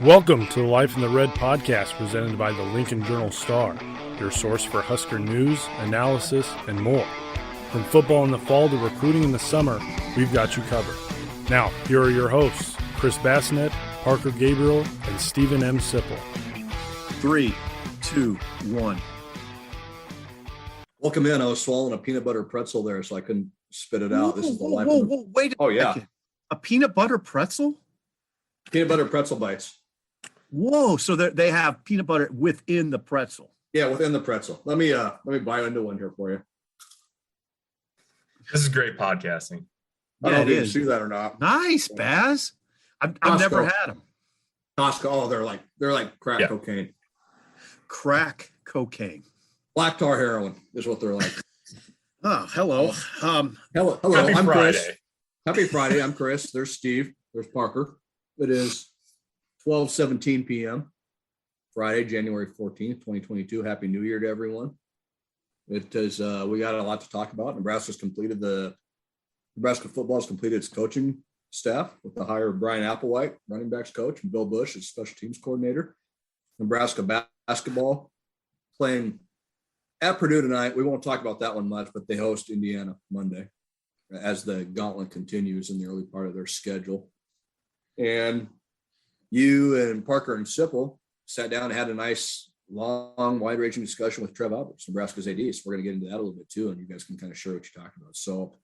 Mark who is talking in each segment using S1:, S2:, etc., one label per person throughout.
S1: Welcome to the Life in the Red podcast presented by the Lincoln Journal-Star, your source for Husker news, analysis, and more. From football in the fall to recruiting in the summer, we've got you covered. Now, here are your hosts, Chris Basnett, Parker Gabriel, and Stephen M. Sipple.
S2: 3, 2, 1.
S3: Welcome in. I was swallowing a peanut butter pretzel there, so I couldn't spit it out. This is the life.
S2: Wait a second. A peanut butter pretzel?
S3: Peanut butter pretzel bites.
S2: Whoa! So they have peanut butter within the pretzel.
S3: Yeah, within the pretzel. Let me buy into one here for you.
S4: This is great podcasting.
S3: I don't know if you can see that or not.
S2: Nice, Baz. I've never had them.
S3: Costco. Oh, they're like crack cocaine.
S2: Crack cocaine.
S3: Black tar heroin is what they're like.
S2: Oh, hello.
S3: Hello.
S4: Happy
S3: I'm
S4: Friday.
S3: Chris. Happy Friday. I'm Chris. There's Steve. There's Parker. It is 12:17 p.m. Friday, January 14th, 2022. Happy New Year to everyone. It is we got a lot to talk about. Nebraska football has completed its coaching staff with the hire of Bryan Applewhite, running backs coach, and Bill Bush as special teams coordinator. Nebraska basketball playing at Purdue tonight. We won't talk about that one much, but they host Indiana Monday as the gauntlet continues in the early part of their schedule. And you and Parker and Sipple sat down and had a nice, long, wide-ranging discussion with Trev Alberts, Nebraska's AD. So we're going to get into that a little bit too, and you guys can kind of share what you're talking about. So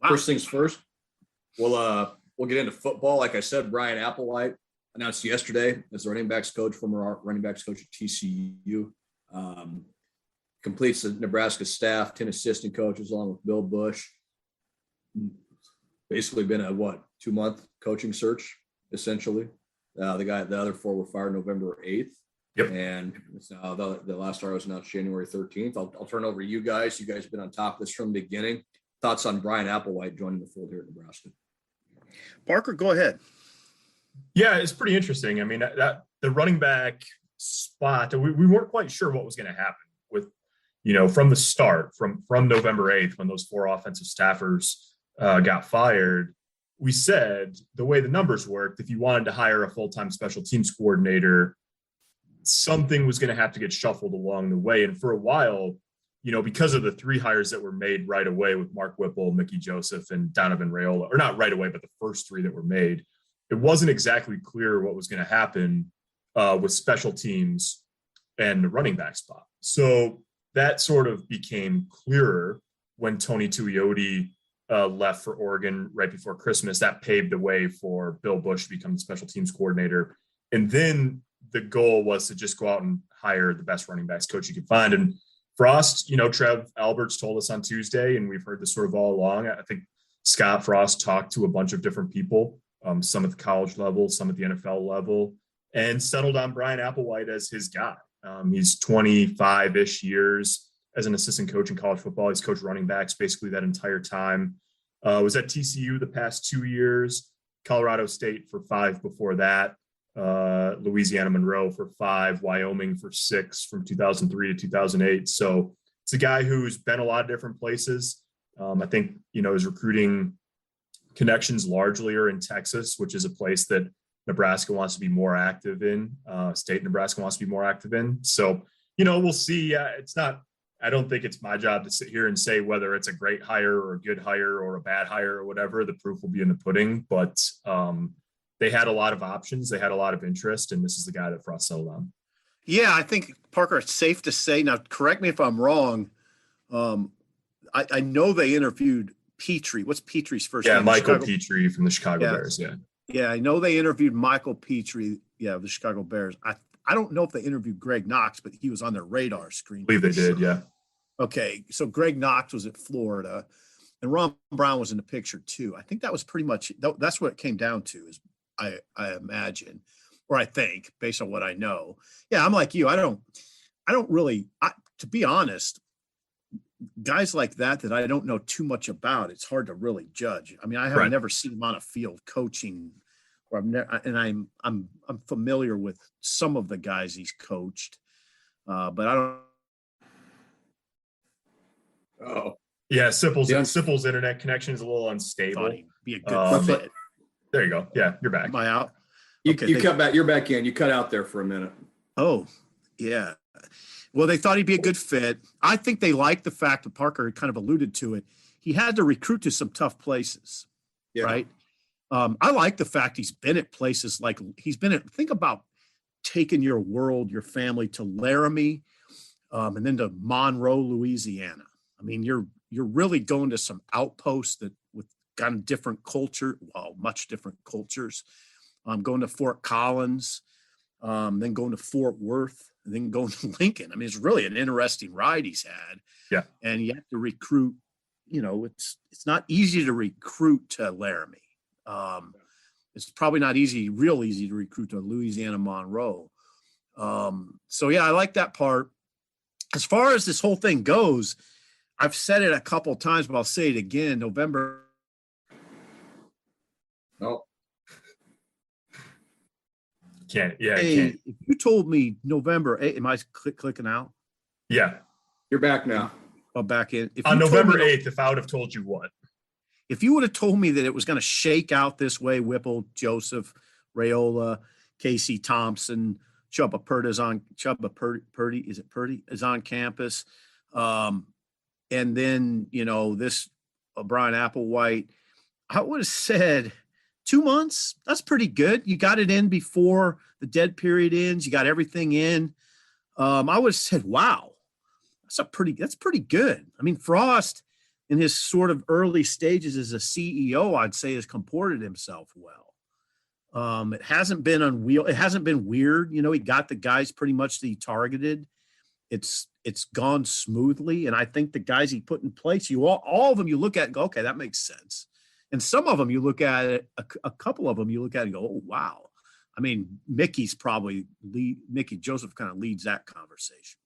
S3: First things first, we'll get into football. Like I said, Bryan Applewhite announced yesterday as the running backs coach, former running backs coach at TCU. Completes the Nebraska staff, 10 assistant coaches along with Bill Bush. Basically been a 2-month coaching search, essentially. The other 4 were fired November 8th.
S4: Yep.
S3: And the last hire was announced January 13th. I'll turn over to you guys. You guys have been on top of this from the beginning. Thoughts on Bryan Applewhite joining the fold here at Nebraska?
S2: Parker, go ahead.
S4: Yeah, it's pretty interesting. I mean, that the running back spot, we weren't quite sure what was going to happen with, from the start, from November 8th, when those 4 offensive staffers got fired. We said the way the numbers worked, if you wanted to hire a full-time special teams coordinator, something was going to have to get shuffled along the way. And for a while, because of the 3 hires that were made right away with Mark Whipple, Mickey Joseph, and Donovan Raiola, or not right away, but the first 3 that were made, it wasn't exactly clear what was going to happen with special teams and the running back spot. So that sort of became clearer when Tony Tuioti left for Oregon right before Christmas. That paved the way for Bill Bush to become the special teams coordinator. And then the goal was to just go out and hire the best running backs coach you could find. And Frost, Trev Alberts told us on Tuesday, and we've heard this sort of all along. I think Scott Frost talked to a bunch of different people, some at the college level, some at the NFL level, and settled on Bryan Applewhite as his guy. He's 25-ish years as an assistant coach in college football. He's coached running backs basically that entire time. Was at TCU the past 2 years, Colorado State for 5 before that, Louisiana Monroe for 5, Wyoming for 6 from 2003 to 2008. So it's a guy who's been a lot of different places. I think, his recruiting connections largely are in Texas, which is a place that Nebraska wants to be more active in, state Nebraska wants to be more active in. So, we'll see. I don't think it's my job to sit here and say whether it's a great hire or a good hire or a bad hire or whatever. The proof will be in the pudding, but they had a lot of options. They had a lot of interest, and this is the guy that Frost settled on.
S2: Yeah, I think, Parker, it's safe to say, now correct me if I'm wrong, I know they interviewed Petrie. What's Petrie's first name?
S4: Yeah, Michael Petrie from the Chicago Bears, yeah.
S2: Yeah, I know they interviewed Michael Petrie, of the Chicago Bears. I don't know if they interviewed Greg Knox, but he was on their radar screen.
S4: I believe they did, yeah.
S2: Okay, so Greg Knox was at Florida, and Ron Brown was in the picture too. I think that was pretty much – that's what it came down to, is I imagine, or I think, based on what I know. Yeah, I'm like you. I don't really – to be honest, guys like that I don't know too much about, it's hard to really judge. I mean, I have never seen him on a field coaching – or I'm familiar with some of the guys he's coached, but I don't.
S3: Oh,
S4: yeah, Sipple's internet connection is a little unstable.
S2: Be a good fit.
S4: There you go. Yeah, you're back.
S2: Am I out?
S3: You
S2: Okay,
S3: cut back. You're back in. You cut out there for a minute.
S2: Oh, yeah. Well, they thought he'd be a good fit. I think they liked the fact that Parker kind of alluded to it. He had to recruit to some tough places,
S3: Yeah.
S2: right? I like the fact he's been at places like think about taking your family to Laramie, and then to Monroe, Louisiana. I mean, you're really going to some outposts that with kind of different culture, much different cultures. Going to Fort Collins, then going to Fort Worth, and then going to Lincoln. I mean, it's really an interesting ride he's had.
S4: Yeah.
S2: And you have to recruit, it's not easy to recruit to Laramie. It's probably not real easy to recruit to Louisiana Monroe. So yeah, I like that part. As far as this whole thing goes, I've said it a couple of times, but I'll say it again. November.
S3: No.
S4: Can't.
S2: If you told me November 8th, am I clicking out?
S4: Yeah.
S3: You're back now.
S2: Well, back in.
S4: On November 8th, if I would have told you what?
S2: If you would have told me that it was going to shake out this way, Whipple, Joseph, Raiola, Casey Thompson, Chubba Purdy is on campus. And then, this Bryan Applewhite, I would have said 2 months. That's pretty good. You got it in before the dead period ends. You got everything in. I would have said, wow, that's pretty good. I mean, Frost in his sort of early stages as a CEO, I'd say has comported himself well. It hasn't been It hasn't been weird. He got the guys pretty much that he targeted. It's gone smoothly. And I think the guys he put in place, all of them you look at and go, okay, that makes sense. And some of them you look at it, a couple of them you look at and go, oh, wow. I mean, Mickey Joseph kind of leads that conversation.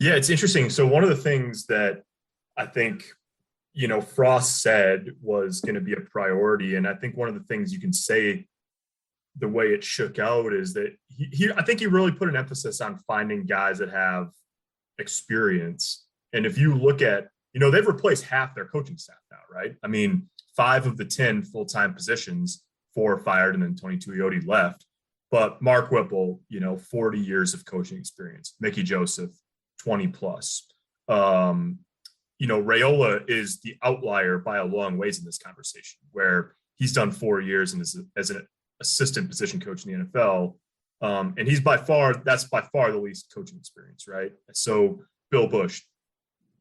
S4: Yeah, it's interesting. So one of the things that I think, Frost said was going to be a priority. And I think one of the things you can say the way it shook out is that I think he really put an emphasis on finding guys that have experience. And if you look at, they've replaced half their coaching staff now, right? I mean, 5 of the 10 full-time positions, 4 are fired and then Tony Tuioti left. But Mark Whipple, 40 years of coaching experience. Mickey Joseph, 20 plus. Raiola is the outlier by a long ways in this conversation, where he's done 4 years and as an assistant position coach in the NFL. And that's by far the least coaching experience, right? So Bill Bush,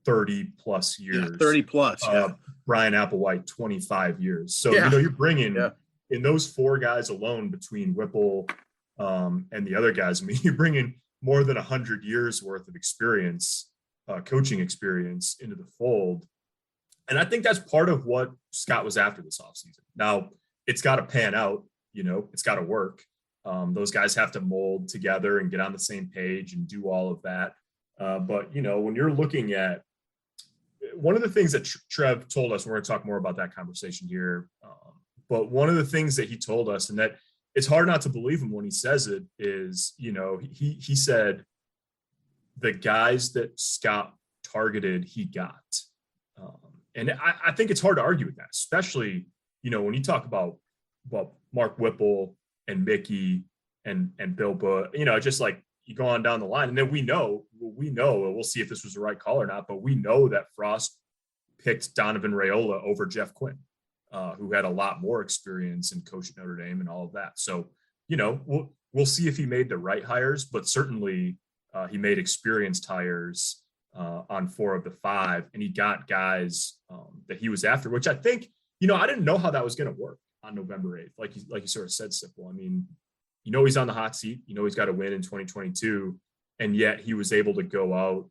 S4: 30 plus years.
S2: Yeah, 30 plus. Yeah.
S4: Bryan Applewhite, 25 years. So, you're bringing in those 4 guys alone between Whipple and the other guys. I mean, you're bringing more than 100 years worth of experience, coaching experience into the fold. And I think that's part of what Scott was after this offseason. Now, it's got to pan out, it's got to work. Those guys have to mold together and get on the same page and do all of that. But, when you're looking at one of the things that Trev told us, we're going to talk more about that conversation here. But one of the things that he told us, and that it's hard not to believe him when he says it, is, he said the guys that Scott targeted, he got. And I think it's hard to argue with that, especially, when you talk about Mark Whipple and Mickey and Bill Bush, just like you go on down the line. And then we know, we'll see if this was the right call or not, but we know that Frost picked Donovan Raiola over Jeff Quinn, who had a lot more experience in coaching Notre Dame and all of that. So, we'll see if he made the right hires, but certainly he made experienced hires on 4 of the 5, and he got guys that he was after, which I think, I didn't know how that was going to work on November 8th. Like you sort of said, Sipple. I mean, he's on the hot seat, he's got to win in 2022. And yet he was able to go out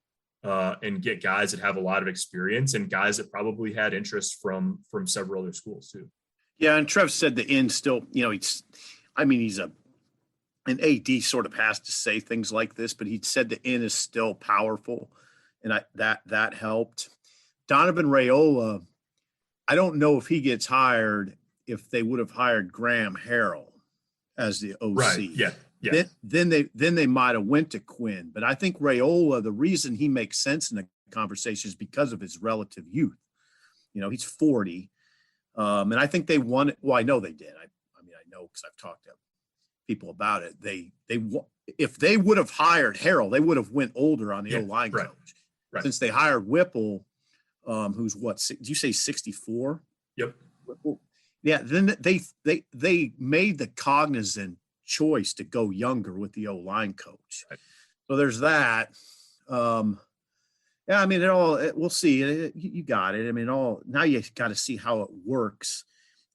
S4: and get guys that have a lot of experience and guys that probably had interest from several other schools too.
S2: Yeah. And Trev said the end still, he's an AD sort of has to say things like this, but he said the end is still powerful. And that helped. Donovan Raiola, I don't know if he gets hired, if they would have hired Graham Harrell as the OC.
S4: Right. Yeah. Yeah.
S2: Then they might have went to Quinn. But I think Raiola, the reason he makes sense in the conversation is because of his relative youth. He's 40. And I think they won it. Well, I know they did. I know because I've talked to people about it. If they would have hired Harrell, they would have went older on the O-line
S4: right,
S2: coach.
S4: right.
S2: Since they hired Whipple, who's what? Did you say 64?
S4: Yep.
S2: Whipple. Yeah. Then they made the cognizant choice to go younger with the O-line coach.
S4: Right.
S2: So there's that. Yeah, I mean, we'll see. You got it. I mean, now you got to see how it works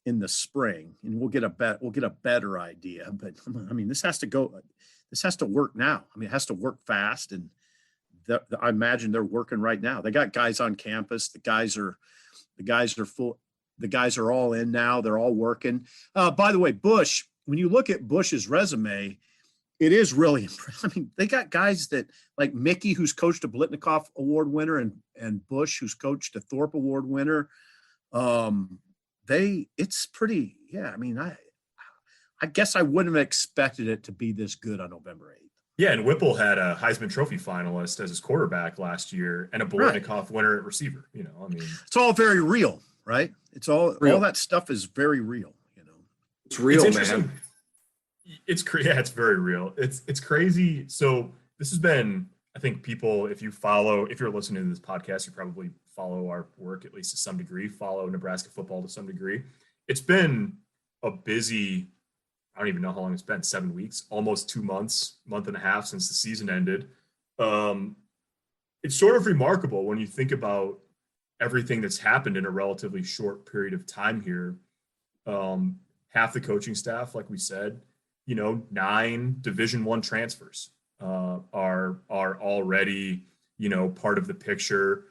S2: in the spring, and we'll get a better idea. But I mean, this has to work now. I mean, it has to work fast, and I imagine they're working right now. They got guys on campus. The guys are full. The guys are all in now. They're all working. By the way, Bush, when you look at Bush's resume, it is really impressive. I mean, they got guys that like Mickey, who's coached a Blitnikoff Award winner, and Bush, who's coached a Thorpe Award winner. It's pretty, yeah. I mean, I guess I wouldn't have expected it to be this good on November 8th.
S4: Yeah, and Whipple had a Heisman Trophy finalist as his quarterback last year and a Blitnikoff winner at receiver. You know, I mean,
S2: it's all very real, right? It's all that stuff is very real. You know,
S3: it's real,
S4: it's
S3: man.
S4: It's very real. It's crazy. So this has been, I think people, if you're listening to this podcast, you probably follow our work at least to some degree, follow Nebraska football to some degree. It's been a busy, I don't even know how long it's been, 7 weeks, almost 2 months, month and a half since the season ended. It's sort of remarkable when you think about everything that's happened in a relatively short period of time here. Half the coaching staff, like we said, 9 Division I transfers are already, part of the picture.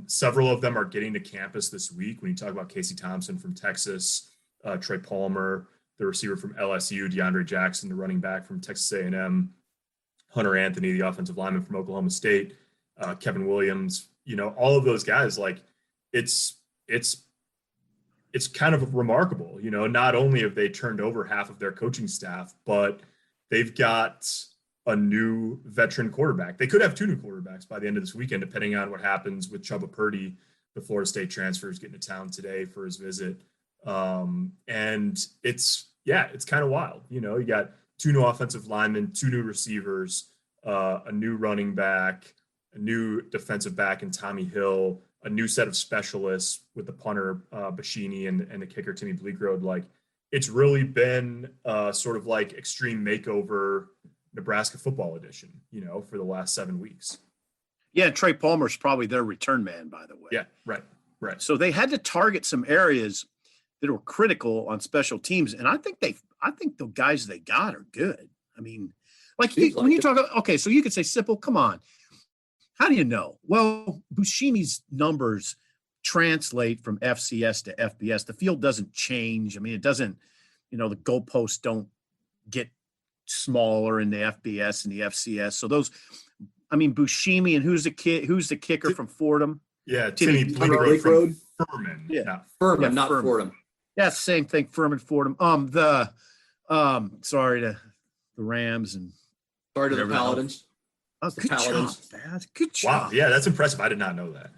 S4: Several of them are getting to campus this week. When you talk about Casey Thompson from Texas, Trey Palmer, the receiver from LSU, DeAndre Jackson, the running back from Texas A&M, Hunter Anthony, the offensive lineman from Oklahoma State, Kevin Williams, all of those guys, like it's kind of remarkable, not only have they turned over half of their coaching staff, but they've got a new veteran quarterback. They could have 2 new quarterbacks by the end of this weekend, depending on what happens with Chubba Purdy. The Florida State transfer is getting to town today for his visit. And it's kind of wild. You got 2 new offensive linemen, 2 new receivers, a new running back, a new defensive back in Tommy Hill, a new set of specialists with the punter, Bashini, and the kicker, Timmy Bleekrode. Like, it's really been sort of like extreme makeover Nebraska football edition, for the last 7 weeks.
S2: Yeah, and Trey Palmer's probably their return man, by the way.
S4: Yeah, right.
S2: So they had to target some areas that were critical on special teams, and I think the guys they got are good. I mean, when you talk about, okay, so you could say, Sipple, come on. How do you know? Well, Bushini's numbers translate from FCS to FBS. The field doesn't change. I mean, it doesn't, the goalposts don't get smaller in the FBS and the FCS. So Bushimi, and who's the kicker from Fordham?
S4: Yeah, Timmy Bleekrode from Furman.
S2: Yeah,
S3: not Furman, not
S2: Furman.
S3: Fordham.
S2: Yeah, same thing, Furman, Fordham. Sorry to the Rams and
S3: sorry to the Paladins.
S2: Oh, good job, Baz. Good job.
S4: Wow, yeah, that's impressive. I did not know that.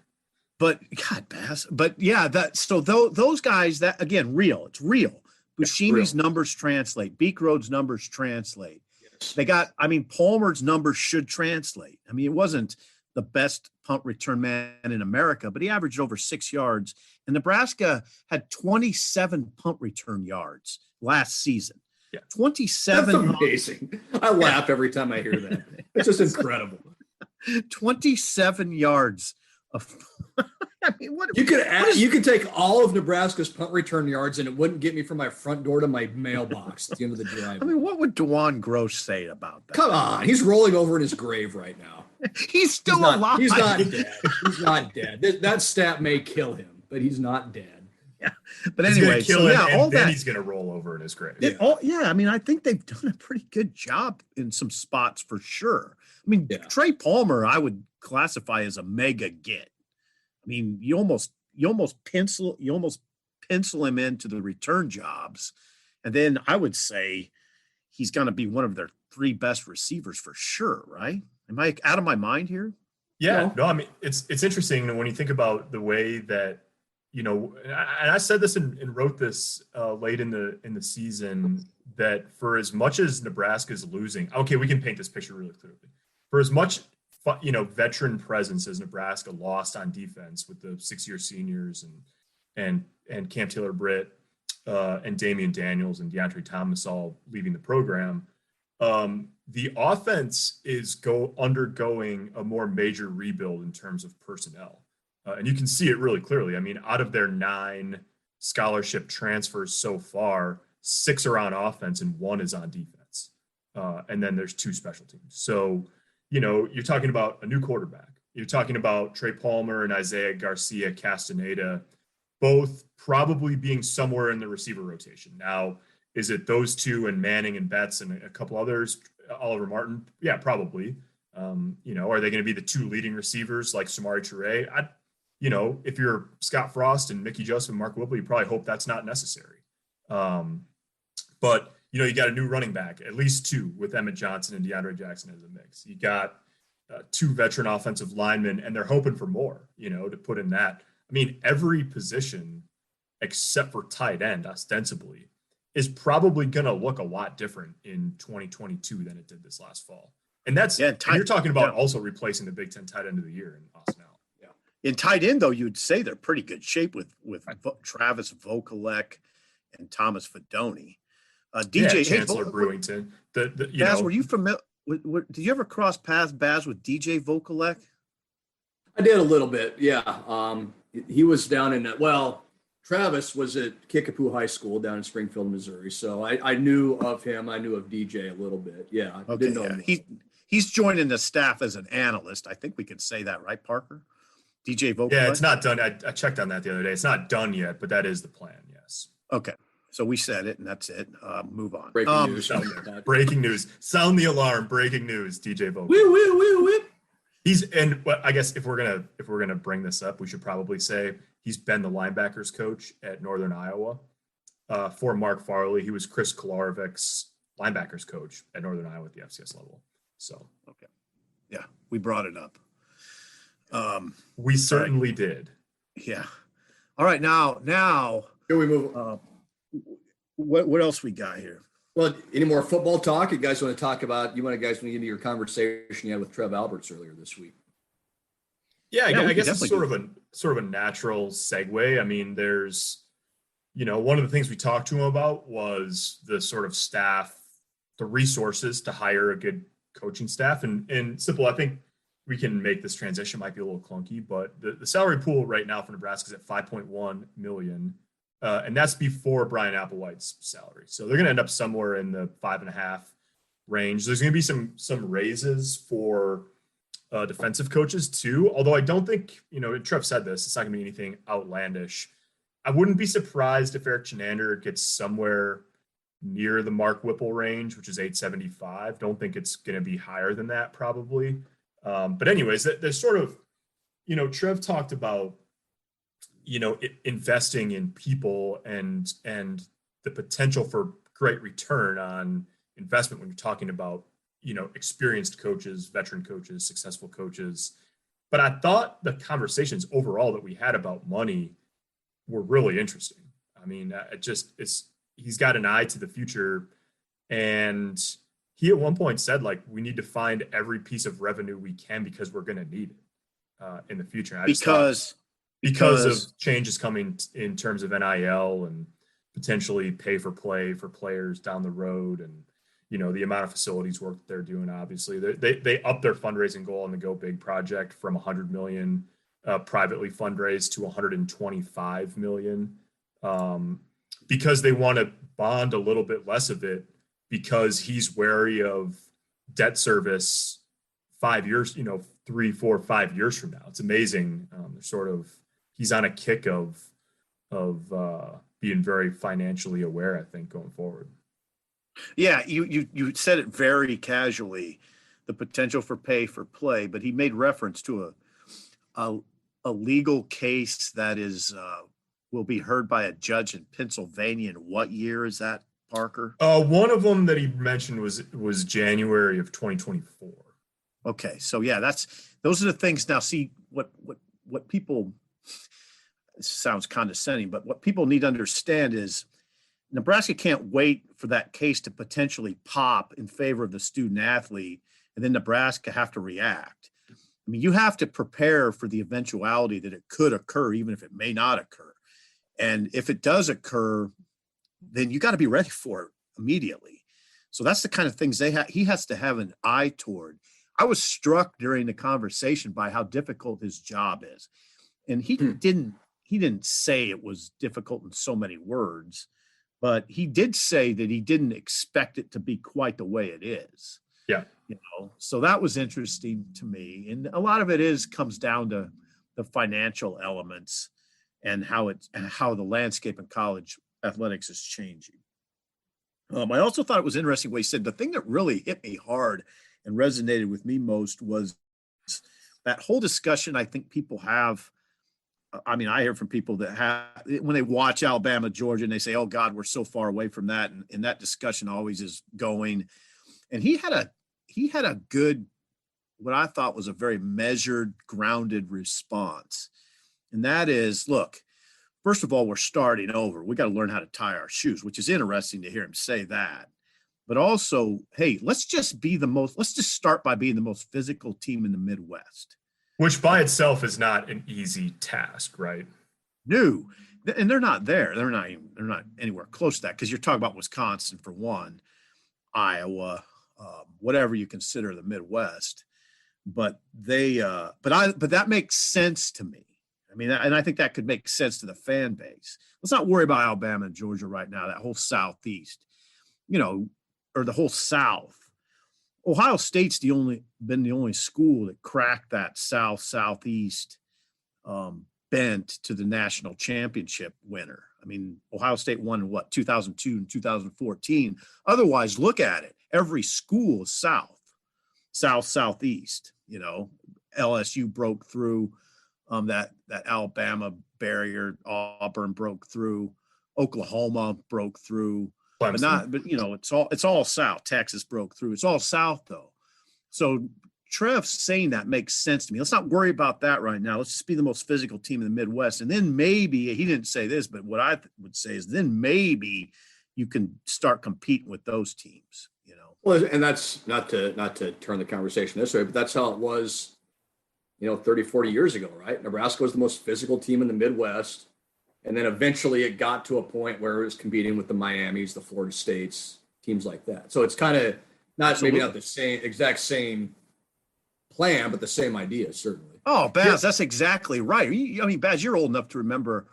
S2: But God, Baz. But yeah, those guys, that again, real. It's real. Bushimi's numbers translate. Beekroad's numbers translate. Yes. They got. Palmer's numbers should translate. It wasn't the best punt return man in America, but he averaged over 6 yards. And Nebraska had 27 punt return yards last season.
S4: Yeah.
S2: 27.
S3: That's amazing. I laugh every time I hear that. It's just incredible.
S2: 27 yards of.
S3: You could take all of Nebraska's punt return yards, and it wouldn't get me from my front door to my mailbox at the end of the drive.
S2: What would DeJuan Gross say about that?
S3: Come on, he's rolling over in his grave right now.
S2: He's still alive.
S3: He's not dead. He's not dead. That stat may kill him, but he's not dead.
S2: Yeah, but anyway,
S4: he's going to roll over in his grave.
S2: I think they've done a pretty good job in some spots for sure. Trey Palmer, I would classify as a mega get. You almost pencil him into the return jobs, and then I would say he's going to be one of their 3 best receivers for sure. Right? Am I out of my mind here?
S4: Yeah, no. It's interesting when you think about the way that and I said this and wrote this late in the season, that for as much as Nebraska is losing, okay, we can paint this picture really clearly. For as much, veteran presence as Nebraska lost on defense with the 6-year seniors and Cam Taylor-Britt and Damian Daniels and DeAndre Thomas all leaving the program, the offense is undergoing a more major rebuild in terms of personnel. And you can see it really clearly. I mean, out of their 9 scholarship transfers so far, 6 are on offense and 1 is on defense. And then there's 2 special teams. So, you're talking about a new quarterback. You're talking about Trey Palmer and Isaiah Garcia Castaneda, both probably being somewhere in the receiver rotation. Now, is it those 2 and Manning and Betts and a couple others, Oliver Martin? Yeah, probably. Are they going to be the 2 leading receivers like Samari Toure? If you're Scott Frost and Mickey Joseph and Mark Whipple, you probably hope that's not necessary. But you got a new running back, at least 2 with Emmett Johnson and DeAndre Jackson as a mix. You got 2 veteran offensive linemen, and they're hoping for more, to put in that. I mean, every position except for tight end, ostensibly, is probably going to look a lot different in 2022 than it did this last fall. And that's, and you're talking about also replacing the Big Ten tight end of the year in Austin Allen.
S2: In tight end, though, you'd say they're pretty good shape with Travis Vokalek and Thomas Fedoni. DJ
S4: Chancellor Brewington.
S2: Baz, were you familiar? Did you ever cross paths, Baz, with DJ Vokalek?
S3: I did a little bit, yeah. He was down in Travis was at Kickapoo High School down in Springfield, Missouri. So I knew of him. I knew of DJ a little bit. Yeah, I didn't know him.
S2: He's joining the staff as an analyst. I think we can say that, right, Parker? DJ Vokalek?
S4: Yeah, it's not done. I checked on that the other day. It's not done yet, but that is the plan, yes.
S2: Okay. So we said it, and that's it. Move on.
S3: Breaking news.
S4: Breaking news. Sound the alarm. Breaking news. DJ Vokalek.
S3: Woo.
S4: I guess if we're gonna bring this up, we should probably say he's been the linebackers coach at Northern Iowa. For Mark Farley, he was Chris Kolarovic's linebackers coach at Northern Iowa at the FCS level. So
S2: okay, yeah, we brought it up.
S4: We certainly did.
S2: Yeah. All right, now
S3: here we move.
S2: What else we got here?
S3: Well, any more football talk? You guys want to talk about? You want to get into your conversation you had with Trev Alberts earlier this week?
S4: Yeah, I guess it's sort of a natural segue. I mean, there's, one of the things we talked to him about was the sort of staff, the resources to hire a good coaching staff, and Sipple, I think we can make this transition. Might be a little clunky, but the salary pool right now for Nebraska is at $5.1 million. And that's before Bryan Applewhite's salary. So they're going to end up somewhere in the 5.5 range. There's going to be some raises for defensive coaches too. Although I don't think, Trev said this, it's not going to be anything outlandish. I wouldn't be surprised if Eric Chenander gets somewhere near the Mark Whipple range, which is 875. Don't think it's going to be higher than that probably. But anyways, there's sort of, Trev talked about, investing in people and the potential for great return on investment when you're talking about, experienced coaches, veteran coaches, successful coaches. But I thought the conversations overall that we had about money were really interesting. I mean, he's got an eye to the future, and he at one point said, we need to find every piece of revenue we can because we're going to need it in the future. Because of changes coming in terms of NIL and potentially pay for play for players down the road, and the amount of facilities work that they're doing. Obviously, they upped their fundraising goal on the Go Big project from $100 million privately fundraised to $125 million because they want to bond a little bit less of it because he's wary of debt service 5 years, 3, 4, 5 years from now. It's amazing. He's on a kick of being very financially aware, I think, going forward.
S2: Yeah, you said it very casually, the potential for pay for play, but he made reference to a legal case that is will be heard by a judge in Pennsylvania. In what year is that, Parker?
S4: One of them that he mentioned was January of 2024.
S2: Okay, so yeah, those are the things. Now, see what people. It sounds condescending, but what people need to understand is Nebraska can't wait for that case to potentially pop in favor of the student athlete, and then Nebraska have to react. I mean, you have to prepare for the eventuality that it could occur, even if it may not occur. And if it does occur, then you got to be ready for it immediately. So that's the kind of things he has to have an eye toward. I was struck during the conversation by how difficult his job is. And he didn't say it was difficult in so many words, but he did say that he didn't expect it to be quite the way it is.
S4: Yeah.
S2: So that was interesting to me. And a lot of it comes down to the financial elements and how the landscape in college athletics is changing. I also thought it was interesting what he said. The thing that really hit me hard and resonated with me most was that whole discussion I think people have. I mean, I hear from people that when they watch Alabama, Georgia, and they say, oh God, we're so far away from that. And that discussion always is going. And he had a good, what I thought was a very measured, grounded response. And that is, look, first of all, we're starting over. We got to learn how to tie our shoes, which is interesting to hear him say that. But also, hey, let's just start by being the most physical team in the Midwest.
S4: Which by itself is not an easy task, right?
S2: No, and they're not there. They're not anywhere close to that, because you're talking about Wisconsin for one, Iowa, whatever you consider the Midwest. But that makes sense to me. I mean, and I think that could make sense to the fan base. Let's not worry about Alabama and Georgia right now, that whole Southeast, or the whole South. Ohio State's been the only school that cracked that Southeast bent to the national championship winner. I mean, Ohio State won in 2002 and 2014. Otherwise, look at it. Every school is Southeast. LSU broke through that Alabama barrier. Auburn broke through. Oklahoma broke through.
S4: Clemson.
S2: But it's all South. Texas broke through. It's all South though. So Trev saying that makes sense to me. Let's not worry about that right now. Let's just be the most physical team in the Midwest. And then maybe, he didn't say this, but what I would say is then maybe you can start competing with those teams,
S3: Well, and that's not to turn the conversation this way, but that's how it was, 30, 40 years ago, right? Nebraska was the most physical team in the Midwest. And then eventually it got to a point where it was competing with the Miamis, the Florida States, teams like that. So it's kind of maybe not the exact same plan, but the same idea, certainly.
S2: Oh, Baz, That's exactly right. Baz, you're old enough to remember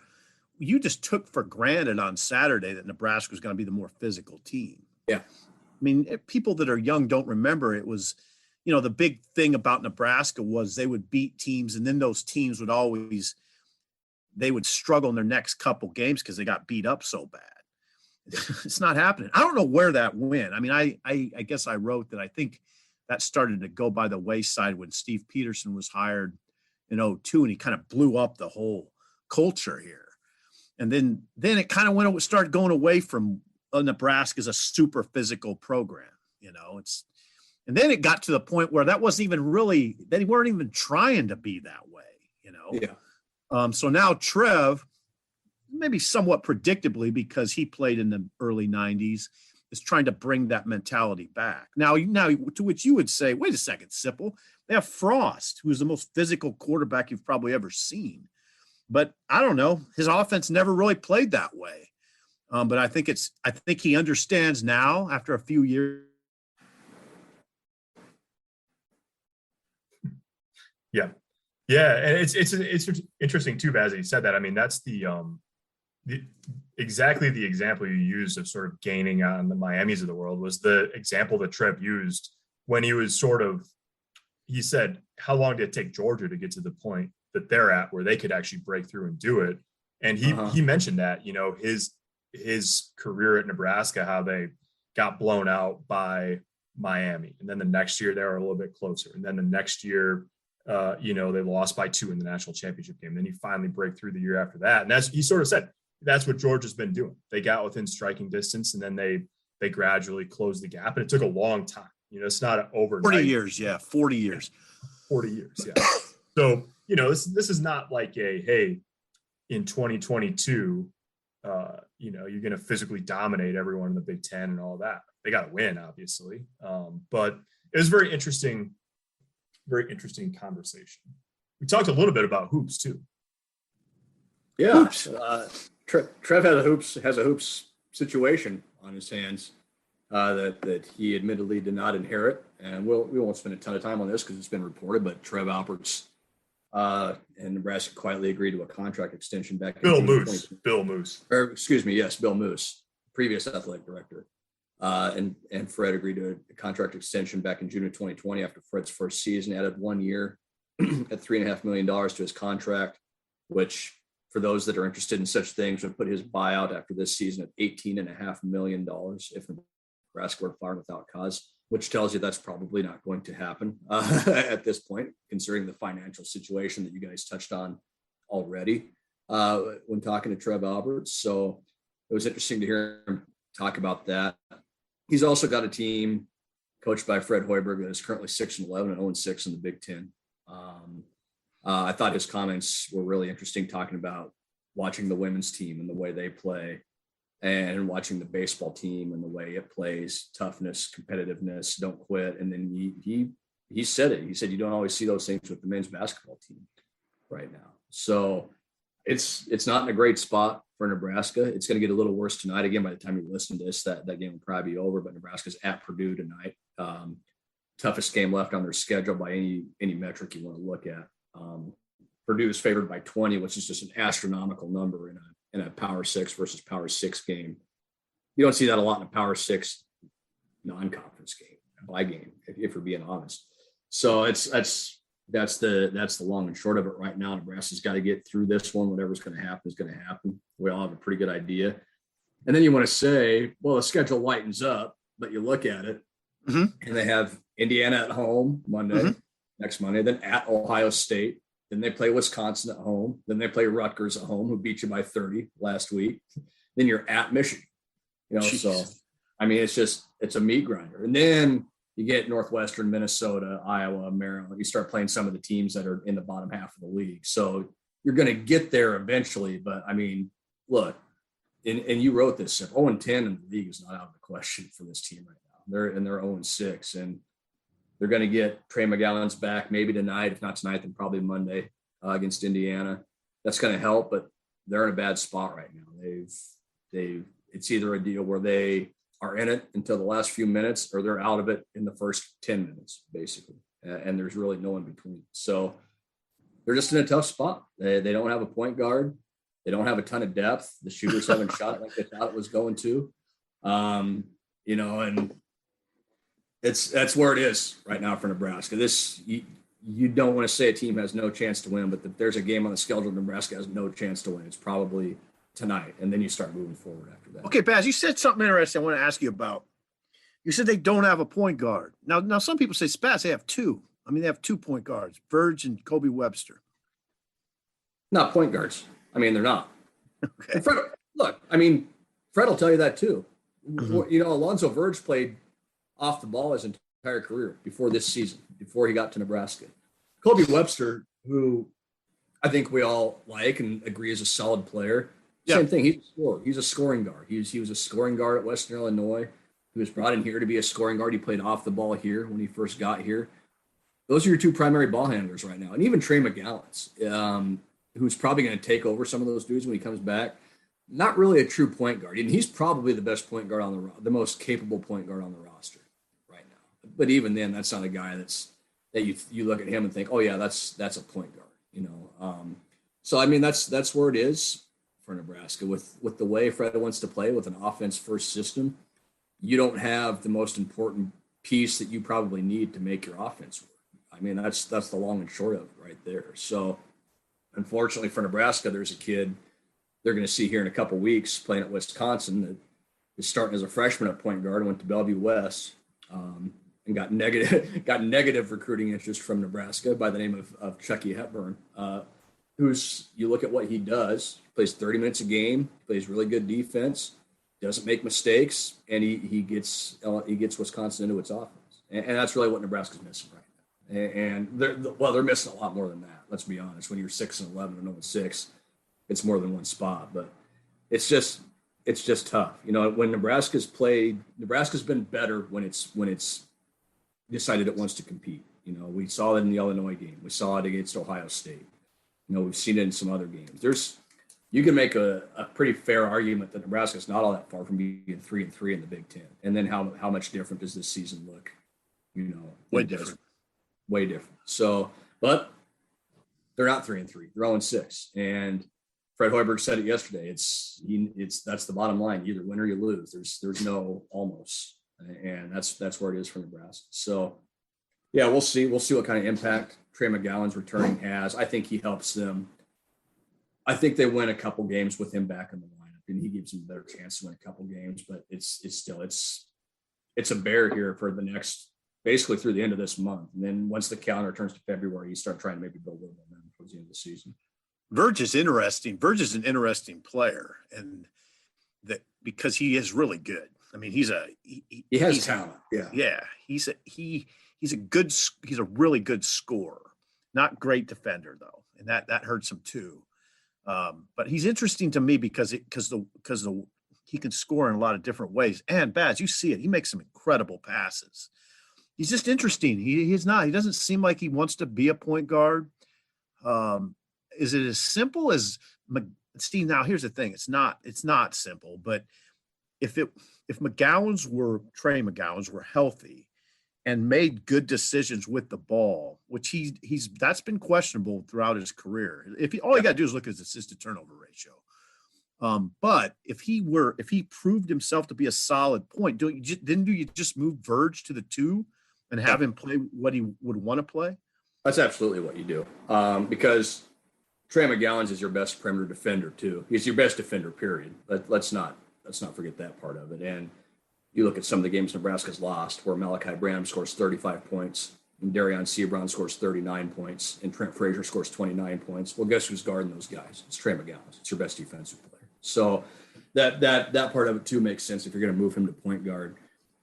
S2: you just took for granted on Saturday that Nebraska was going to be the more physical team.
S3: Yeah.
S2: I mean, people that are young don't remember it was, the big thing about Nebraska was they would beat teams, and then those teams they would struggle in their next couple games because they got beat up so bad. It's not happening. I don't know where that went. I mean, I guess I wrote that I think that started to go by the wayside when Steve Peterson was hired in 2002, and he kind of blew up the whole culture here. And then it kind of started going away from Nebraska as a super physical program. And then it got to the point where that wasn't even really, they weren't even trying to be that way,
S3: Yeah.
S2: So now Trev, maybe somewhat predictably because he played in the early 90s, is trying to bring that mentality back. Now, to which you would say, wait a second, Sipple, they have Frost, who's the most physical quarterback you've probably ever seen. But I don't know, his offense never really played that way. But I think he understands now after a few years.
S4: Yeah. Yeah. And it's interesting too, Baz, you said that. I mean, that's exactly the example you used of sort of gaining on the Miamis of the world was the example that Trev used when he said, how long did it take Georgia to get to the point that they're at where they could actually break through and do it? And he mentioned that, his career at Nebraska, how they got blown out by Miami. And then the next year they were a little bit closer. And then the next year, they lost by 2 in the national championship game. Then you finally break through the year after that. And he sort of said, that's what Georgia's been doing. They got within striking distance and then they gradually closed the gap. And it took a long time. It's not an overnight.
S2: 40 years. Yeah. 40 years.
S4: 40 years. Yeah. So, this is not like hey, in 2022, you're going to physically dominate everyone in the Big Ten and all that. They got to win, obviously. But it was very interesting conversation. We talked a little bit about hoops too.
S3: Yeah. Hoops. Trev has a hoops situation on his hands that he admittedly did not inherit. And we won't spend a ton of time on this because it's been reported, but Trev Alberts and Nebraska quietly agreed to a contract extension back
S4: Bill
S3: in
S4: Moose,
S3: Bill Moose, previous athletic director. And Fred agreed to a contract extension back in June of 2020 after Fred's first season, added 1 year at $3.5 million to his contract, which for those that are interested in such things would put his buyout after this season at $18.5 million if Nebraska were fired without cause, which tells you that's probably not going to happen at this point, considering the financial situation that you guys touched on already when talking to Trev Alberts. So it was interesting to hear him talk about that. He's also got a team coached by Fred Hoiberg that is currently 6-11 and 0-6 in the Big Ten. I thought his comments were really interesting, talking about watching the women's team and the way they play, and watching the baseball team and the way it plays, toughness, competitiveness, don't quit. And then he said it. He said you don't always see those things with the men's basketball team right now. So it's not in a great spot for Nebraska. It's going to get a little worse tonight. Again, by the time you listen to this, that game will probably be over. But Nebraska's at Purdue tonight. Toughest game left on their schedule by any metric you want to look at. Purdue is favored by 20, which is just an astronomical number in a Power 6 versus Power 6 game. You don't see that a lot in a Power 6 non-conference game, if we're being honest. So that's the long and short of it right now. Nebraska's got to get through this one. Whatever's going to happen is going to happen. We all have a pretty good idea. And then you want to say, well, the schedule lightens up, but you look at it, and they have Indiana at home next Monday, then at Ohio State. Then they play Wisconsin at home. Then they play Rutgers at home, who beat you by 30 last week. Then you're at Michigan.
S2: Jeez.
S3: So, I mean, it's a meat grinder. And then you get Northwestern, Minnesota, Iowa, Maryland. You start playing some of the teams that are in the bottom half of the league. So you're going to get there eventually. But, I mean, look, and you wrote this, 0-10 in the league is not out of the question for this team right now. They're 0-6. And they're going to get Trey McGowan's back maybe tonight. If not tonight, then probably Monday against Indiana. That's going to help, but they're in a bad spot right now. It's either a deal where they are in it until the last few minutes, or they're out of it in the first 10 minutes, basically. And there's really no in between. So they're just in a tough spot. They don't have a point guard. They don't have a ton of depth. The shooters haven't shot it like they thought it was going to. And that's where it is right now for Nebraska. You don't want to say a team has no chance to win, but if there's a game on the schedule Nebraska has no chance to win, it's probably tonight, and then you start moving forward after that.
S2: Okay, Baz, you said something interesting I want to ask you about. You said they don't have a point guard. Now some people say, Spaz, they have two. I mean, they have 2 point guards, Verge and Kobe Webster.
S3: Not point guards. I mean, they're not.
S2: Okay.
S3: Fred will tell you that too. Alonzo Verge played off the ball his entire career before this season, before he got to Nebraska. Kobe Webster, who I think we all like and agree is a solid player. Same thing. He's a scorer. He's a scoring guard. He was a scoring guard at Western Illinois. He was brought in here to be a scoring guard. He played off the ball here when he first got here. Those are your two primary ball handlers right now. And even Trey McGowan's, who's probably going to take over some of those dudes when he comes back. Not really a true point guard. And he's probably the best point guard the most capable point guard on the roster right now. But even then, that's not a guy that you look at him and think, oh yeah, that's a point guard, So I mean, that's where it is for Nebraska with the way Fred wants to play with an offense first system. You don't have the most important piece that you probably need to make your offense work. I mean, that's the long and short of it right there. So unfortunately for Nebraska, there's a kid they're going to see here in a couple weeks playing at Wisconsin that is starting as a freshman at point guard, went to Bellevue West, and got negative recruiting interest from Nebraska by the name of Chucky Hepburn, you look at what he does, plays 30 minutes a game, plays really good defense, doesn't make mistakes, and he gets Wisconsin into its offense. And that's really what Nebraska's missing right now. And they're missing a lot more than that. Let's be honest. When you're 6-11 and 0-6, it's more than one spot, but it's just tough. When Nebraska's been better when it's decided it wants to compete. We saw it in the Illinois game. We saw it against Ohio State. We've seen it in some other games. You can make a pretty fair argument that Nebraska's not all that far from being 3-3 in the Big Ten. And then how much different does this season look?
S2: Way different.
S3: Way different. So, but they're not 3-3. They're 0-6. And Fred Hoiberg said it yesterday. That's the bottom line. You either win or you lose. There's no almost. And that's where it is for Nebraska. So, yeah, we'll see. We'll see what kind of impact Trey McGowan's returning has. I think he helps them. I think they win a couple games with him back in the lineup, and he gives them a better chance to win a couple games. But it's a bear here for the next, basically through the end of this month. And then once the calendar turns to February, you start trying to maybe build a little momentum towards the end of the season.
S2: Verge is interesting. Verge is an interesting player, and that because he is really good. I mean, he has
S3: talent. Yeah.
S2: Yeah. He's a really good scorer. Not great defender though, and that hurts him too. But he's interesting to me because he can score in a lot of different ways. And Baz, you see it. He makes some incredible passes. He's just interesting. He doesn't seem like he wants to be a point guard. Is it as simple as Steve? Now here's the thing. It's not simple, but if Trey McGowan's were healthy and made good decisions with the ball, which that's been questionable throughout his career. All you got to do is look at his assist to turnover ratio. But if he proved himself to be a solid point, didn't you just move Verge to the 2 and have him play what he would want to play?
S3: That's absolutely what you do. Because Trey McGowan's is your best perimeter defender too. He's your best defender, period. Let's not forget that part of it. And you look at some of the games Nebraska's lost where Malachi Branham scores 35 points and Darion Sebron scores 39 points and Trent Frazier scores 29 points. Well, guess who's guarding those guys? It's Trey McGowan. It's your best defensive player. So that part of it too makes sense if you're going to move him to point guard.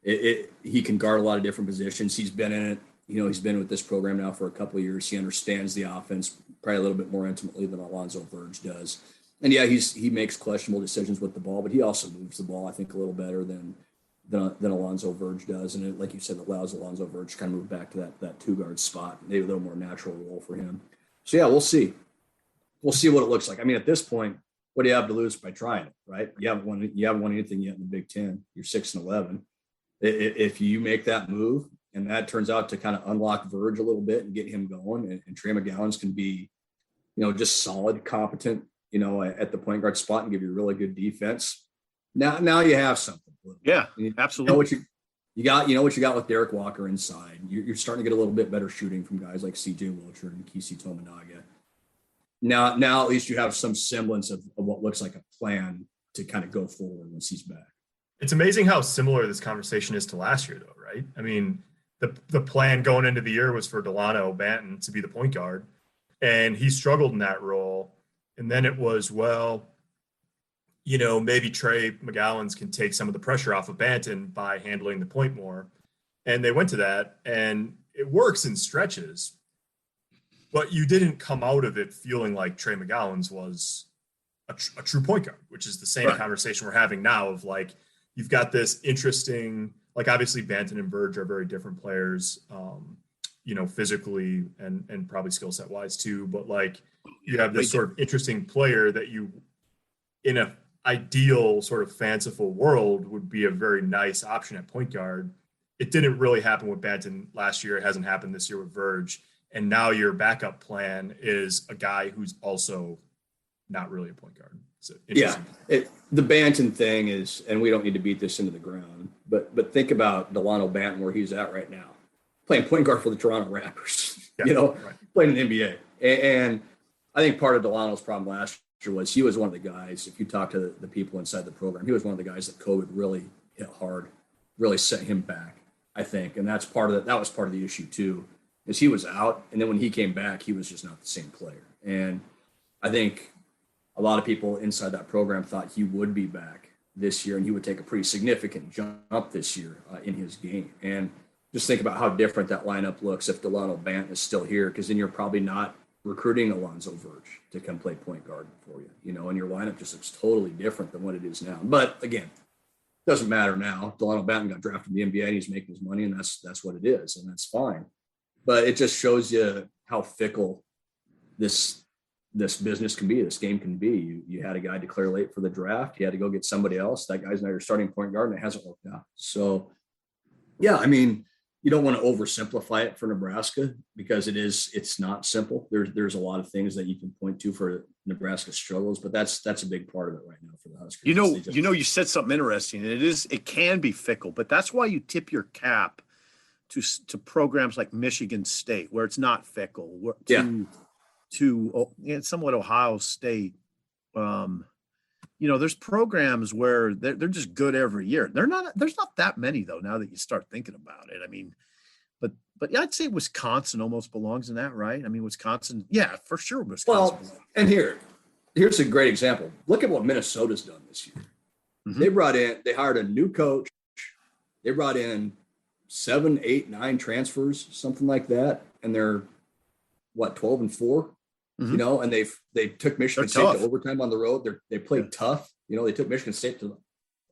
S3: He can guard a lot of different positions. He's been in it. He's been with this program now for a couple of years. He understands the offense probably a little bit more intimately than Alonzo Verge does. And yeah, he makes questionable decisions with the ball, but he also moves the ball, I think, a little better than Alonzo Verge does. And like you said, it allows Alonzo Verge to kind of move back to that 2-guard spot, maybe a little more natural role for him. So yeah, we'll see. We'll see what it looks like. I mean, at this point, what do you have to lose by trying it, right? You haven't won anything yet in the Big Ten. You're 6-11. If you make that move and that turns out to kind of unlock Verge a little bit and get him going, and Trey McGowan's can be, just solid, competent, at the point guard spot and give you really good defense. Now you have something.
S2: Yeah, absolutely.
S3: You know what you got with Derek Walker inside. You're starting to get a little bit better shooting from guys like C.J. Wilcher and Kisi Tominaga. Now at least you have some semblance of what looks like a plan to kind of go forward once he's back.
S4: It's amazing how similar this conversation is to last year, though, right? I mean, the plan going into the year was for Delano Banton to be the point guard, and he struggled in that role. And then it was, maybe Trey McGowan's can take some of the pressure off of Banton by handling the point more. And they went to that, and it works in stretches. But you didn't come out of it feeling like Trey McGowan's was a true point guard, which is the same conversation we're having now of like, you've got this interesting, like obviously Banton and Verge are very different players, physically and probably skill set wise too. But like you have this sort of interesting player that you, in a ideal sort of fanciful world, would be a very nice option at point guard. It didn't really happen with Banton last year. It hasn't happened this year with Verge. And now your backup plan is a guy who's also not really a point guard. So
S3: the Banton thing is, and we don't need to beat this into the ground, but think about Delano Banton where he's at right now, playing point guard for the Toronto Raptors, playing in the NBA. And I think part of Delano's problem last year was he was one of the guys, if you talk to the people inside the program, he was one of the guys that COVID really hit hard, really set him back, I think. And that's that was part of the issue too, is he was out. And then when he came back, he was just not the same player. And I think a lot of people inside that program thought he would be back this year and he would take a pretty significant jump this year in his game. And just think about how different that lineup looks if Delano Banton is still here, because then you're probably not recruiting Alonzo Verge to come play point guard for you, you know, and your lineup just looks totally different than what it is now. But again, it doesn't matter now. Delano Banton got drafted in the NBA and he's making his money, and that's what it is, and that's fine. But it just shows you how fickle this business can be, this game can be. You had a guy declare late for the draft. You had to go get somebody else. That guy's now your starting point guard, and it hasn't worked out. So, yeah, I mean, you don't want to oversimplify it for Nebraska because it's not simple. There's a lot of things that you can point to for Nebraska's struggles, but that's a big part of it right now for the Huskers.
S2: You said something interesting, and it can be fickle, but that's why you tip your cap to programs like Michigan State, where it's not fickle. Somewhat Ohio State. There's programs where they're just good every year. There's not that many though, now that you start thinking about it. I mean, but yeah, I'd say Wisconsin almost belongs in that, right? I mean, Wisconsin, yeah, for sure. Wisconsin.
S3: Well, and here's a great example. Look at what Minnesota's done this year. Mm-hmm. They hired a new coach. They brought in 7, 8, 9 transfers, something like that. And they're 12-4, mm-hmm. you know, and they took Michigan State to overtime on the road. They played tough. You know, they took Michigan State to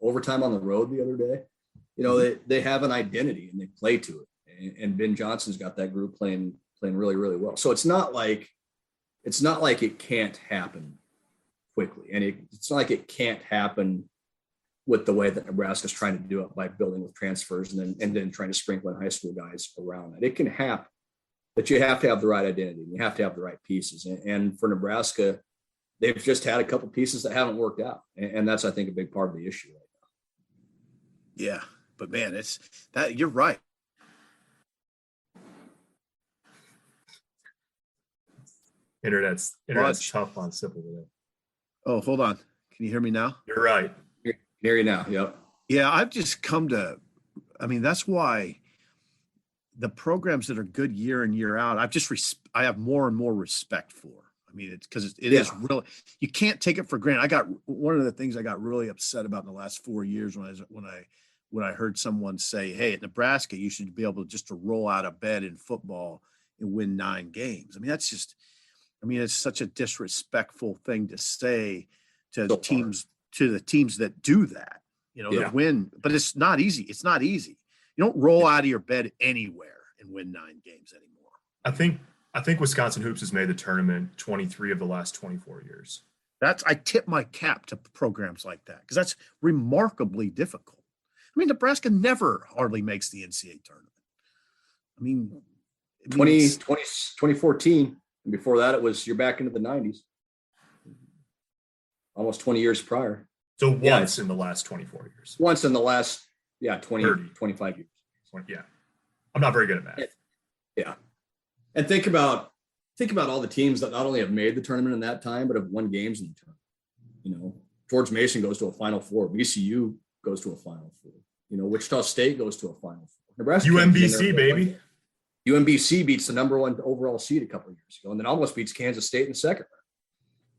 S3: overtime on the road the other day. You know, mm-hmm. they have an identity and they play to it. And Ben Johnson's got that group playing really, really well. So it's not like it can't happen quickly. And it's not like it can't happen with the way that Nebraska's trying to do it by building with transfers and then trying to sprinkle in high school guys around it. It can happen, but you have to have the right identity. And you have to have the right pieces. And for Nebraska, they've just had a couple pieces that haven't worked out. And that's, I think, a big part of the issue right now.
S2: Yeah, but man, it's that you're right.
S4: Internet's tough on Sipple today.
S2: Oh, hold on. Can you hear me now?
S4: You're right.
S3: Hear you now. Yep.
S2: Yeah, I've just come to, I mean, that's why the programs that are good year in, year out, I have more and more respect for. I mean, it's because it is really, you can't take it for granted. One of the things I got really upset about in the last 4 years when I heard someone say, hey, at Nebraska, you should be able to roll out of bed in football and win 9 games. I mean, it's such a disrespectful thing to say to the teams that do that, that win, but it's not easy. It's not easy. You don't roll out of your bed anywhere and win 9 games anymore.
S4: I think Wisconsin Hoops has made the tournament 23 of the last 24 years.
S2: I tip my cap to programs like that because that's remarkably difficult. I mean, Nebraska never hardly makes the NCAA tournament. I mean
S3: 2014. And before that, you're back into the 90s, almost 20 years prior.
S4: So once in the last 24 years.
S3: Once in the last, 20, 30. 25 years.
S4: Yeah. I'm not very good at math.
S3: Yeah. And think about all the teams that not only have made the tournament in that time, but have won games in the tournament. You know, George Mason goes to a Final Four. VCU goes to a Final Four. You know, Wichita State goes to a Final Four. Nebraska.
S4: UMBC, baby.
S3: UMBC beats the number 1 overall seed a couple of years ago, and then almost beats Kansas State in the second round.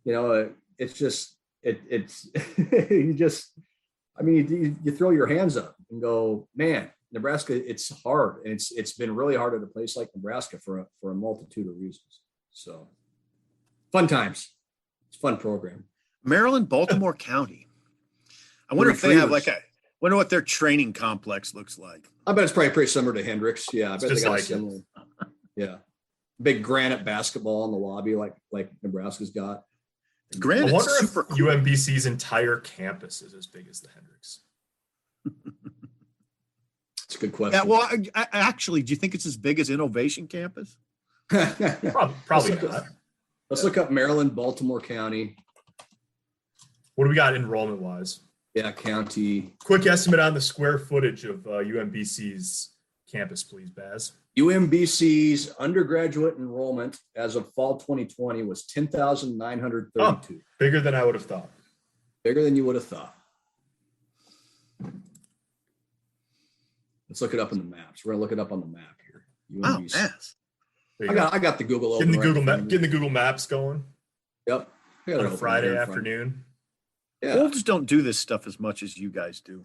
S3: You know, it's just you throw your hands up and go, man, Nebraska. It's hard, and it's been really hard at a place like Nebraska for a multitude of reasons. So, fun times. It's a fun program.
S2: Maryland, Baltimore County. I wonder if they have wonder what their training complex looks like.
S3: I bet it's probably pretty similar to Hendricks. Yeah, I bet they got similar. Yeah, big granite basketball in the lobby like Nebraska's got.
S2: Granite.
S4: I wonder if UMBC's entire campus is as big as the Hendricks.
S3: That's a good question.
S2: Yeah, well, I actually, do you think it's as big as Innovation Campus?
S4: Probably not.
S3: Let's look up Maryland, Baltimore County.
S4: What do we got enrollment-wise?
S3: Yeah, county.
S4: Quick estimate on the square footage of UMBC's campus, please, Baz.
S3: UMBC's undergraduate enrollment as of fall 2020 was 10,932.
S4: Oh, bigger than I would have thought.
S3: Bigger than you would have thought. Let's look it up in the maps. We're gonna look it up on the map here. UMBC.
S2: Oh, yes.
S3: I got the Google open.
S4: Getting the Google Maps going.
S3: Yep.
S4: On a Friday afternoon.
S2: Yeah. Olds don't do this stuff as much as you guys do.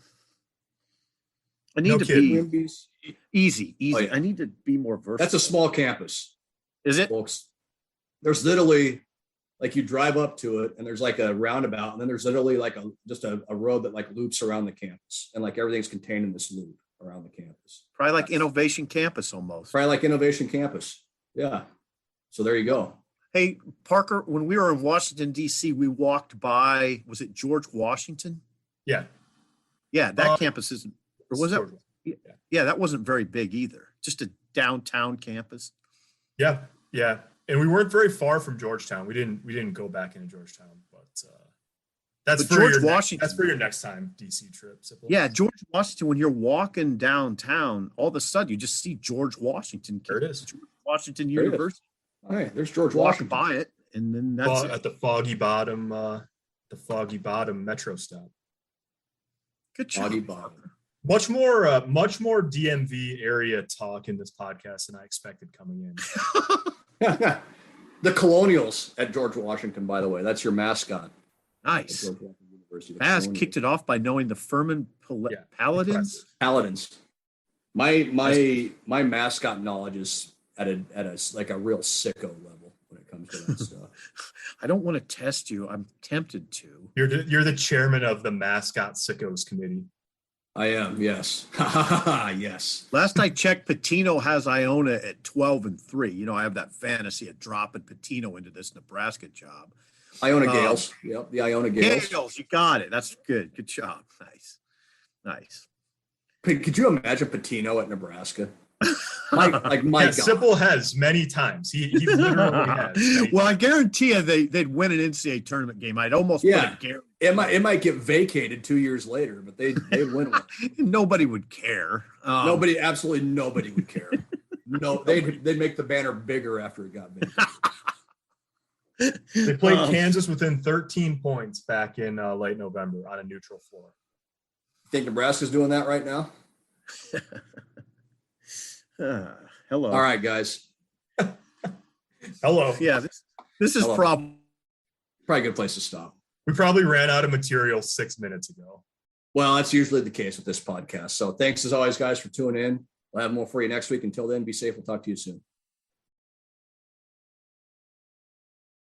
S2: I need be easy. Oh, yeah. I need to be more versatile.
S3: That's a small campus.
S2: Is it?
S3: Folks. there's literally like you drive up to it and there's like a roundabout, and then there's literally like just a road that like loops around the campus, and like everything's contained in this loop around the campus.
S2: Probably like Innovation Campus almost.
S3: Probably like Innovation Campus. Yeah. So there you go.
S2: Hey, Parker, when we were in Washington, D.C., we walked by, was it George Washington?
S4: Yeah.
S2: Yeah, that campus isn't, or was it?
S4: Yeah.
S2: Yeah, that wasn't very big either. Just a downtown campus.
S4: Yeah. Yeah. And we weren't very far from Georgetown. We didn't go back into Georgetown, but that's
S2: But
S4: for
S2: George
S4: your
S2: Washington.
S4: that's for your next time DC trip. Sipple.
S2: Yeah, George Washington, when you're walking downtown, all of a sudden you just see George Washington.
S4: There it is.
S2: George Washington
S3: There it is.
S2: University.
S3: All right, there's George
S2: Walk
S3: Washington.
S2: by it, and then that's it.
S4: At the Foggy Bottom metro stop.
S2: Good job.
S3: Foggy Bottom.
S4: Much more DMV area talk in this podcast than I expected coming in.
S3: The Colonials at George Washington, by the way. That's your mascot. At
S2: Nice.
S3: George Washington University. The
S2: Baz
S3: Colonials.
S2: kicked it off by knowing the Furman Paladins.
S4: Impressive.
S3: Paladins. My mascot knowledge is at a like a real sicko level when it comes to that stuff.
S2: I don't want to test you. I'm tempted to.
S4: You're the chairman of the mascot sickos committee.
S3: I am, yes. Yes.
S2: Last I checked, Pitino has Iona at 12-3. You know, I have that fantasy of dropping Pitino into this Nebraska job.
S3: Iona Gales. Yep, the Iona Gales.
S2: Gales, you got it. That's good. Good job. Nice.
S3: Could you imagine Pitino at Nebraska? My
S4: Yeah,
S3: God.
S4: Sipple has many times. He literally has.
S2: Well, I guarantee you they'd win an NCAA tournament game. I'd almost put a guarantee.
S3: It might get vacated 2 years later, but they'd win one.
S2: Nobody would care.
S3: Absolutely nobody would care. No, they'd make the banner bigger after it got vacated.
S4: They played Kansas within 13 points back in late November on a neutral floor.
S3: Think Nebraska's doing that right now?
S2: Hello.
S3: All right, guys.
S4: Hello.
S2: Yeah, this is
S3: Hello.
S2: probably
S3: Probably a good place to stop.
S4: We probably ran out of material 6 minutes ago.
S3: Well, that's usually the case with this podcast. So thanks as always, guys, for tuning in. We'll have more for you next week. Until then, be safe. We'll talk to you soon.